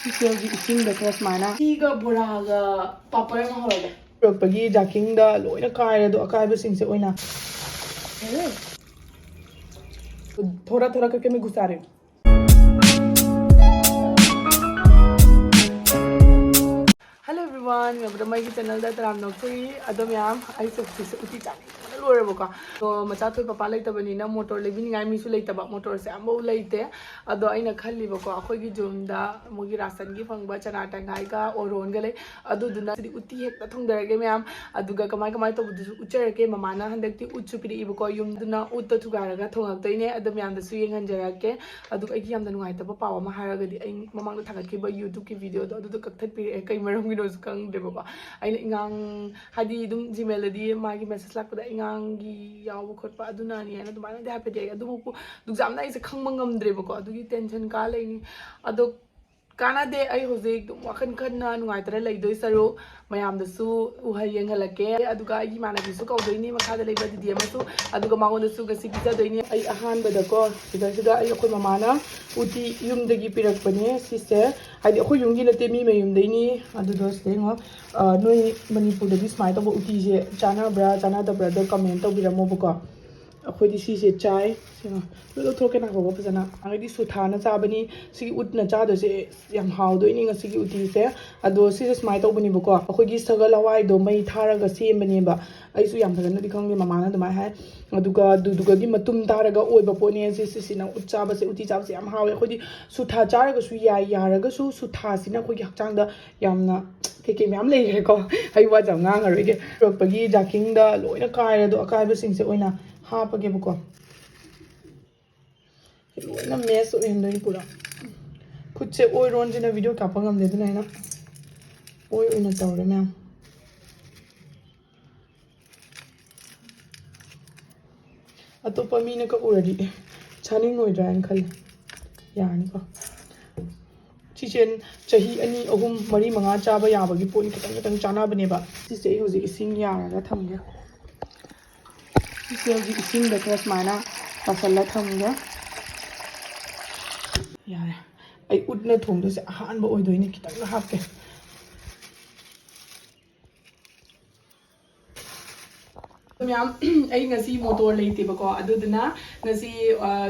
ꯏꯆꯦꯜꯒꯤ ꯏꯁꯤꯡꯗ ꯈꯔ ꯁꯨꯃꯥꯏꯅ ꯁꯤꯒ ꯕꯣꯔꯥꯒ ꯄꯥꯄꯔ ꯑꯃ ꯍꯧꯔꯒꯦ ꯄꯨꯔꯛꯄꯒꯤ ꯖꯥꯀꯤꯡꯗ ꯂꯣꯏꯅ ꯀꯥꯏꯔꯦ ꯑꯗꯣ ꯑꯀꯥꯏꯕꯁꯤꯡꯁꯦ ꯑꯣꯏꯅ थोड़ा थोड़ा करके मैं घुसा रही हूँ हेलो एवरीवन मैं मेरी चैनल दा तराम नोक्सरी अदो मैम आई से उठी चानी लोरेबको तो मचा थोय पपा लेतबनीना मोटर लेबिनिंगाय मिसु लेतबा मोटर से अमबो लेते अदो अइना खल्लिबको अखोयगी जुमदा मोगी राशन गी फंगबा चना टंगाई का ओरोन गले अदुदुना सिदि उती हेक्ता थोंदरगे मैम अदुगा कमाय कमाय तबुदुसु उच्चरके ममाना हंदक्ति उच्चु पिरिबको युमदुना उत्ता थुगारगा थोंगक्तोइने अदो मैमदसु येंगहनजरके अदुगा अइगी यामदा नुंगाइतबा पाव अमा हारगदि अइ ममांगदा थागतखिबा यूट्यूब की वीडियो दो अदुदो कक्थत पिरे कई मरमगिनोसु खंगदेबको अइना इंगांग हादि दुम जीमेलदि मागी मेसेज लाकपदा इंगांगी याव खोटपा अदुनानी है अदुमाना दे हापेदि अदुबु दुजामना इसे खंगबा ngamdrebako adugi tension ka leini ado kana de ai hojik dum wakan khanna nuaitra leidoi saru mayamdasu uhal yengalake aduga ai mana bisu kaudoini makada leiba didi amasu aduga mangondasu gasi pizza doini ai ahan badako sida ai akoi mamana uti yumdagi pirakpane sise hadi akoi yumgi nate mi mayumdaini adudo sengo noi manipur da smai to uti je chana da bra do comment to biramo bako अखोदी सीसे चाय लो थोके ना होगा फजना आंगदी सुथाना चाबनी सिगी उतना चादोसे याम हाउदोइनी ngasiगी उतीसे अदो सिसे स्माइ तौबनीबको अखोगी सगल हवाई दो मई थारगा सेमबनेबा आइसु याम फजना दिखंगे ममाना दमाय हाय अदुगा गी मटुम तारगा ओइबा पोने सिसिना उचाबसे उती चाबसे याम हावे अखोदी सुथा चारगा सु यारगा सु सुथा सिना अखोगी हक्चांगदा यामना केके म्याम लेरेको हाइ वा जाम ngangaroige रोकपगी जाकिंगदा लोइना कायरे दो अकायबसिंगसे ओइना हापगेबको लोइना मेस ओइनदोनि पुरा खुदसे ओइ रोनजिना वीडियो कापा ngamदेदना हैना ओइ ओइना तौरे मैम अतोपा मीना का उरदि छानिंग ओइद्रान खल यानिको Chichen chahi ani ahum mari manga chaba yabagi poni kitang chana baneba sise hoji ising yara thamge इसेलगी इसिंग दा खरा समाना पसल्ला थमगा यारे आई उडना थोंदसे अहानबा ओइदोइने खितंग हापके मैम आई ngasi motor leitebako aduduna ngasi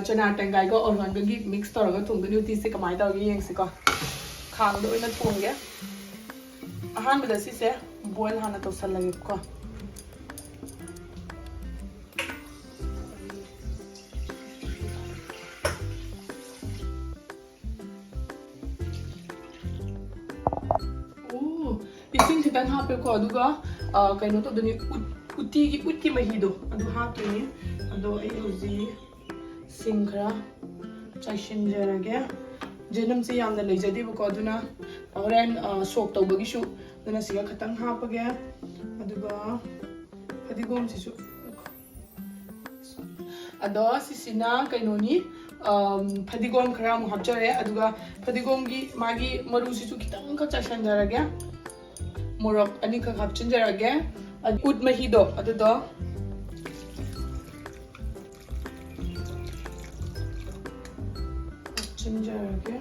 chana tangai ko orhanga gi mix toraga thongdani uti se kamai tawgi yengsiko khangdo oina thongge ahanbada sise boil hana tawsallage ko इसिंग खितंग हापेको अदुगा कइनो तो दनि उट्टी महिदो अदु हापनी अदो आई होजी सिंखरा चाइशिनजरगे जेनम से यामना लेजदेबको अदुना होरेन सोक तौबगिसु दना सिगा खतंग हापगे अदुगा फदिगोम सिसु अदो सिसिना कइनोनी फदिगोम खरा मु हापचरे अदुगा फदिगोम गी मागी मरु सिसु खितंग का चाइशिनजरगे मोरक अनि का हापचिनजरगे उट महिदो अदुदो हापचिनजरगे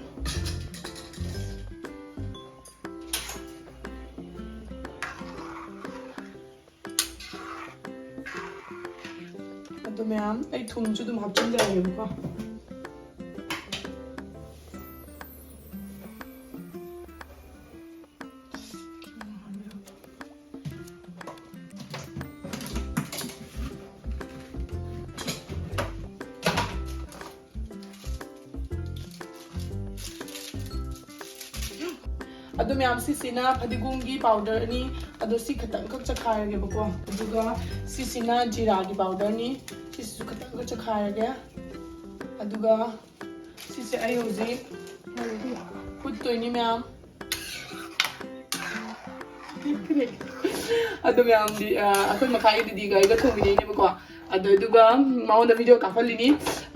अदो मैम आई थुमजु दुम हापचिनजरगेबको अदो मैम सिसिना फदिगोंगी पाउडर नि अदो सि खतंग खक चखारगे बको अदुगा सिसिना जीरा की पाउडर नि सिसु खतंग खक चखारगे अदुगा सिसे आई होजी पुत्तोइनी मैम अदो मैम दी अखोय मखाई दीदी गाइगा थोंगिनी नि बको अदुगा माउंड वीडियो काफलिनी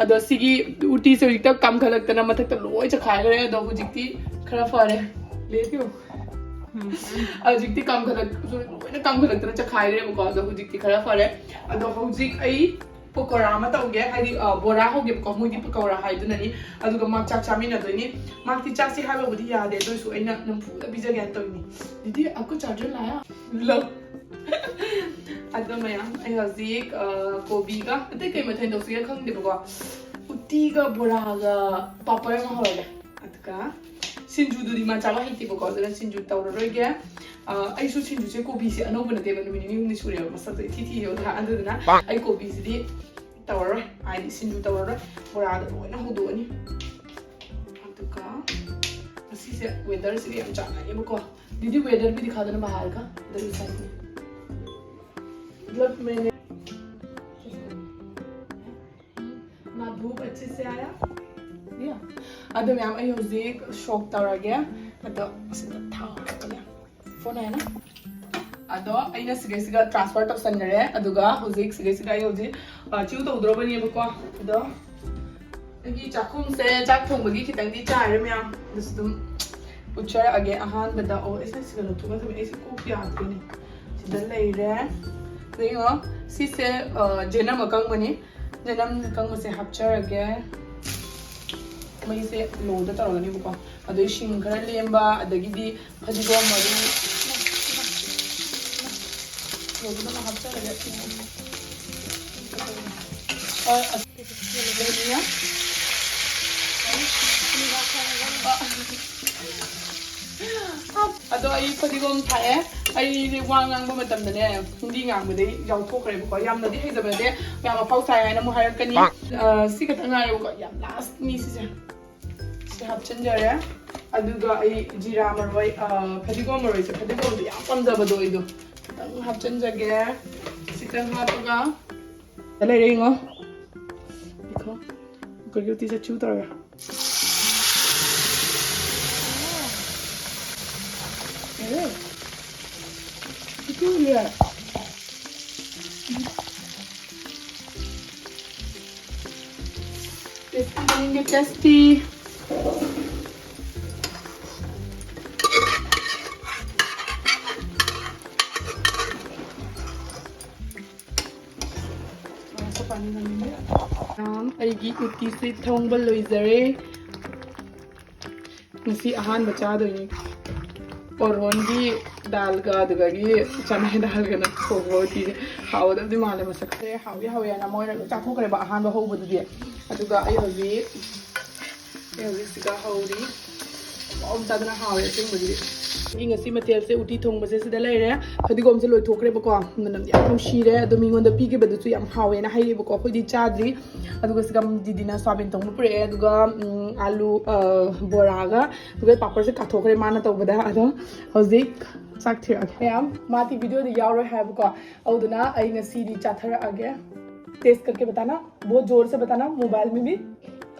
अदो सिगी उटी से उटिक कम खलक्तना मथक त लोय चखारगे अदो हुजिक्ति खरा फरे लेतियो हुजिक्ति कम खलक लोयना कम खलक्तना चखारगे बको अदो हुजिक्ति खरा फरे अदो हुजिक आई pokora ama tauge haidi bora hoge ko moidi pokora haidunani aduga mak chak chamina doini mak ti chak si haba budi yade do su aina nampu da bija gan toini didi aku charger la ya lo ado maya ai hazik kobi ga ate kai mathain do su ya khang de ko utti ga bora ga papaya ma hoga atka sinju duri ma chaba hiti ko da sinju tawro roige ai su sinju se kobi se ano bana de bana mini ni sure masa de thi yo da anduna ai kobi se di tawro ai di sinju tawro bora da no na hudu ni atka asi se weather se yam chana ni ko didi weather bhi dikha dena bahar ka इधर side में मतलब मैंने ना धूप अच्छे से आया या अदो मैम आई हौजिक शॉक तौरगे अदो सिदा थाने फोन है ना अदो अइना सिगेसिगा ट्रांसफर तौसनरे अदुगा हौजिक सिगेसिगा आई हौजिक चिउ तौद्रोबनी बको अदो अगी चाखुम से चाक थोंबगी खितंगदी चारे मैम दसदुम उच्चर अगे अहान बदा ओ ऐसे सिगलो थोगा थमे ऐसे को याद ने सिदा लेरे देखो सिसे जनम अकंग मनी जनम अकंग मसे हपचर अगे मई से लोद तौरगनी बको अदो शिंग खरा लेंबा अदगिदी फदिगो मरु लोद ना हपचर अगे और अस्तिया अदो आई फदिगोम थाए आई वा ngang ba matam dane hindi ngang ba dei yaw thokre ba ko yam na di hai da de yam pau sai ai na mu hayar kani si ka tanga ai ko yam last ni si se hap chen jare adu ga ai jira marwai fadigom marwai se fadigom di yam pam da ba do ido tang hap chen jage si tang hap ga dale re ngo देखो करके उती से चूत रहा क्यों ये tasty बनेंगे tasty पानी डालेंगे अगी उट्टी से थोंबा लोइजरे नसी अहान बचा दोनी ओरोनगी दाल का दुगागी चने दाल का ना थोबोती हावद दी माले मसक से हावी ना मोय चाथोकरे बा अहान बा होबदुदी अदुगा आई हजी सिगा हौरी और तदना हावे सिंबदी ingasi material se uti thong base se dalai re fadigom se loi thokre bako manam ya thong shire adu mingon da pige badu su yam hawe na haile bako khodi chadri aduga sigam didina sabin thong pure aduga alu boraga aduga papar se kathokre mana tawbada ado hozik sak thira yam mati video de yaw ro hai bako auduna ai ngasi di chathara age test करके बताना बहुत जोर से बताना mobile में भी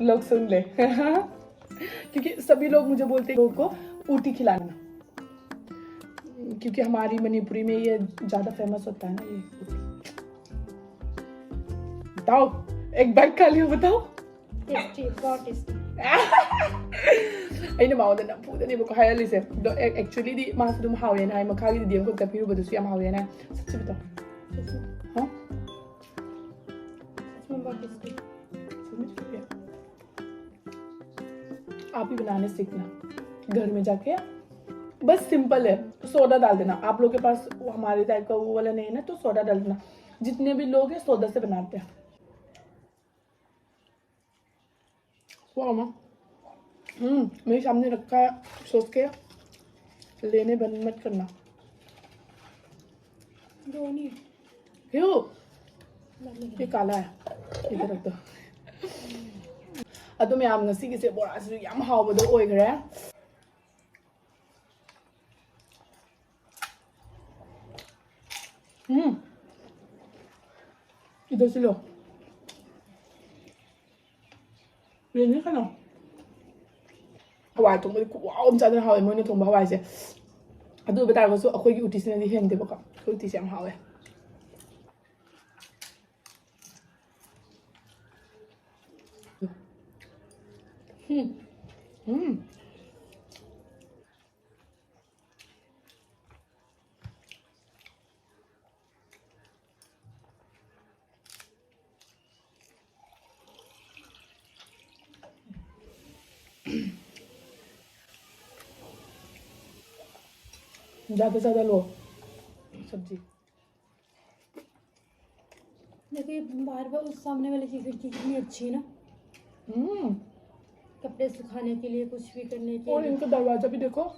लोग सुन ले क्योंकि सभी लोग मुझे बोलते हैं लोगों को ऊटी खिलाना क्योंकि हमारी मणिपुरी में ये ज्यादा फेमस होता है ना ये बताओ एक बाइट खा लियो बताओ टेस्टी बहुत टेस्टी अꯩꯅ ꯃꯥꯎꯗ ꯅꯝꯐꯨꯗꯅꯦꯕꯀꯣ ꯍꯥꯏꯍꯜꯂꯤꯁꯦ ꯑꯗꯣ ꯑꯦꯛꯆꯨꯋꯦꯂꯤꯗꯤ ꯃꯥꯁꯨ ꯑꯗꯨꯝ ꯍꯥꯎꯋꯦꯅ ꯍꯥꯏ ꯃꯈꯥꯒꯤꯗꯤ ꯑꯃꯨꯛ ꯇꯞꯄꯤꯔꯨꯕꯗꯨꯁꯨ ꯌꯥꯝ ꯍꯥꯎꯋꯦꯅ ꯁꯠꯁꯤꯕꯤꯇꯣ हाँ बहुत टेस्टी आप ही बनाने सीखना घर में जाके बस सिंपल है सोडा डाल देना आप लोग के पास हमारे टाइप का वो वाला नहीं है ना तो सोडा डाल देना जितने भी लोग हैं सोडा से बनाते हैं मेरे सामने रखा है सोच के लेने बंद मत करना क्यों ये काला है इधर रख दो अदो मैं आम ngasi gise bora asu yam hawbado oigre इधर से लो लेने का ना हवाई थोंबदी वाव जादना हावे मोइने थोंबा हवाई से अदु बतारगसु अखोइगी उटिसिनदि हेंदेबको अखोइ उटिसे याम हावे ज़्यादा लो सब्जी। देखिए बाहर पर उस सामने वाली की खिड़की कितनी अच्छी है ना, कपड़े सुखाने के लिए, कुछ भी करने के और लिए। इनका दरवाजा भी देखो।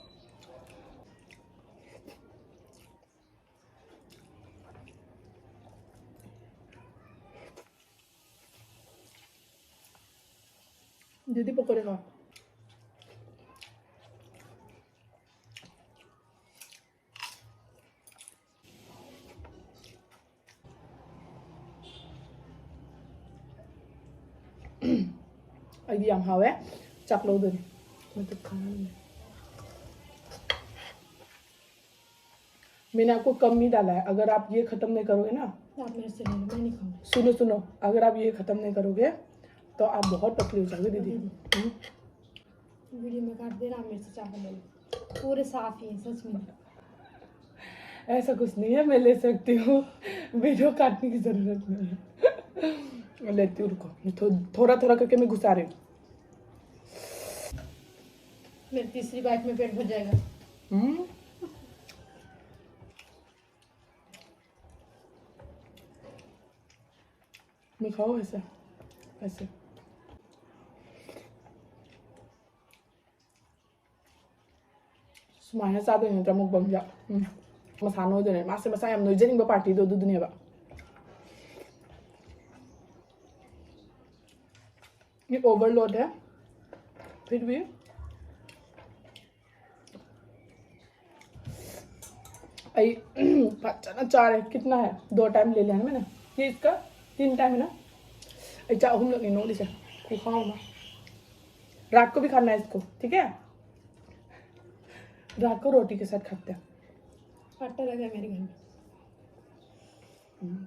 दीदी पकौड़े खाओ। अभी हम हावे चक लो उधर मतलब खाना नहीं। मैंने आपको कम ही डाला है। अगर आप ये खत्म नहीं करोगे ना, आप मेरे से ले लो, मैं नहीं खाऊंगी। सुनो सुनो, अगर आप ये खत्म नहीं करोगे तो आप बहुत पतली हो जाओगे दीदी। वीडियो में काट देना, आप मेरे से चावल ले लो, पूरे साफ ही है सच में। ऐसा कुछ नहीं है, मैं ले सकती हूँ, वीडियो काटने की जरूरत नहीं है। मैं लेती हूँ, रुको, मैं थोड़ा थोड़ा करके मैं घुसा रही हूँ। मेरी तीसरी बाइक में पेट भर जाएगा। मैं खाओ ऐसे ऐसे। Semuanya satu yang kamu bangga. Masano deh, masa yang noise nih party do dunia ba. ये ओवरलोड है, फिर भी आई अच्छा चार है, कितना है, 2 टाइम ले लिया है मैंने, ये इसका 3 टाइम है ना। अच्छा हम लोग इन्होंने से खाओ ना, रात को भी खाना है इसको, ठीक है। रात को रोटी के साथ खाते हैं। आटा लगा है मेरे घर में।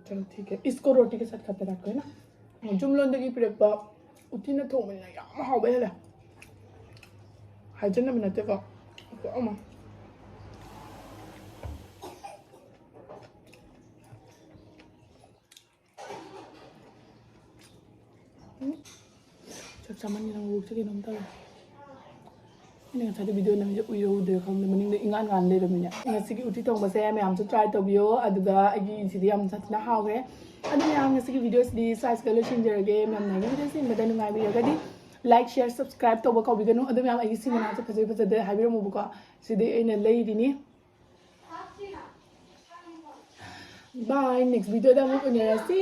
चलो ठीक है, इसको रोटी के साथ खाते रात को है ना। जुमलोंदगी पिरप्पा उठी ना थोंबना याम हावे है। हाइजन में नते को अमा ꯆꯥꯛ ꯆꯥꯃꯟꯗꯅ ꯃꯕꯨꯛꯁꯦ ꯀꯩꯅꯣꯝ ꯇꯧꯔꯦ꯫ ꯑꯩꯅ ꯉꯁꯥꯏꯗ ꯚꯤꯗꯤꯑꯣ ꯅꯝꯃꯤꯁꯦ ꯎꯏꯔꯧꯗ꯭ꯔꯦ ꯈꯪꯗꯦ, ꯃꯅꯤꯡꯗ ꯏꯉꯥꯟ ꯉꯥꯟ ꯂꯩꯔꯝꯃꯤꯅꯦ꯫ ꯉꯁꯤꯒꯤ ꯎꯇꯤ ꯊꯣꯡꯕꯁꯦ ꯃꯌꯥꯝꯁꯨ ꯇ꯭ꯔꯥꯏ ꯇꯧꯕꯤꯌꯣ, ꯑꯗꯨꯒ ꯑꯩꯒꯤꯁꯤꯗꯤ ꯌꯥꯝ ꯊꯤꯅ ꯍꯥꯎꯈ꯭ꯔꯦ꯫ ꯑꯗꯨ ꯃꯌꯥꯝ ꯉꯁꯤꯒꯤ ꯚꯤꯗꯤꯑꯣꯁꯤꯗꯤ ꯁ꯭ꯋꯥꯏꯁꯤꯗ ꯂꯣꯏꯁꯤꯟꯖꯔꯒꯦ꯫ ꯃꯌꯥꯝꯅ ꯑꯩꯒꯤ ꯚꯤꯗꯤꯑꯣꯁꯤ ꯌꯦꯡꯕꯗ ꯅꯨꯡꯉꯥꯏꯕꯤꯔꯒꯗꯤ ꯂꯥꯏꯛ ꯁꯤꯌꯔ ꯁꯕꯁꯀ꯭ꯔꯥꯏꯕ ꯇꯧꯕ ꯀꯥꯎꯕꯤꯒꯅꯨ꯫ ꯑꯗꯨ ꯃꯌꯥꯝ ꯑꯩꯒꯤ ꯁꯤ ꯃꯅꯥꯛꯁꯦ ꯐꯖꯩ ꯐꯖꯗꯦ ꯍꯥꯏꯕꯤꯔꯝꯃꯨꯕꯀꯣ, ꯁꯤꯗꯤ ꯑꯩꯅ ꯂꯩꯔꯤꯅꯤ꯫ ꯕꯥꯏ, ꯅꯦꯛꯁ ꯚꯤꯗꯤꯑꯣꯗ ꯑꯃꯨꯛ ꯎꯅꯔꯁꯤ꯫